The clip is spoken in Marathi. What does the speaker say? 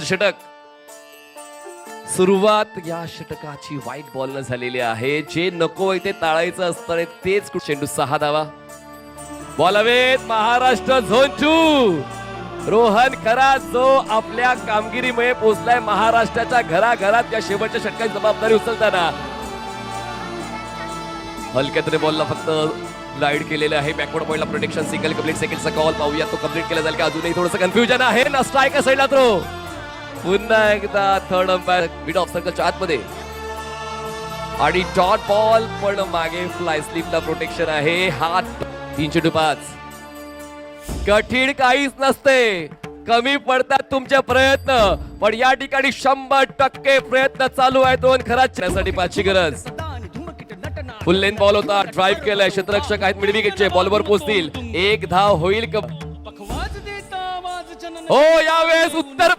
षटक सुरुवात या षटकाची वाईट बॉल न झालेली आहे. जे नको ते टाळायचं असतं तेच चेंडू 6 धावा. बॉल हवेत. महाराष्ट्र झोन 2. रोहन खरा जो आपल्या कामगिरीमुळे पोहोचलाय महाराष्ट्राच्या घराघरात या शेवटच्या षटकाची जबाबदारी उचलताना. हलक्यातने बॉलला फक्त लाईड केलेलं आहे. बॅकवर्ड पॉइंटला प्रोटेक्शन. Single complete. सेकंडचा कॉल पाहूया तो कंप्लीट केला जाईल का. अजूनही थोडंसं कन्फ्युजन आहे ना. स्ट्रायकर साईडला थ्रो. पुन्हा एकदा थर्ड अंपायर मिड ऑफ सर्कलच्या आतमध्ये आणि डॉट बॉल पण मागे फ्लाय स्लिपला प्रोटेक्शन आहे. हात 305. कठीण काहीच नसते. कमी पडतात तुमचे प्रयत्न पण या ठिकाणी 100% प्रयत्न चालू आहे. दोन खरा साठी 5ची गरज. फुल लेन बॉल होता. ड्राईव्ह केलाय. क्षेत्ररक्षक आहेत मिड विकेटचे. बॉलवर पोहोचतील. एक धाव होईल का. हो यावेळेस उत्तर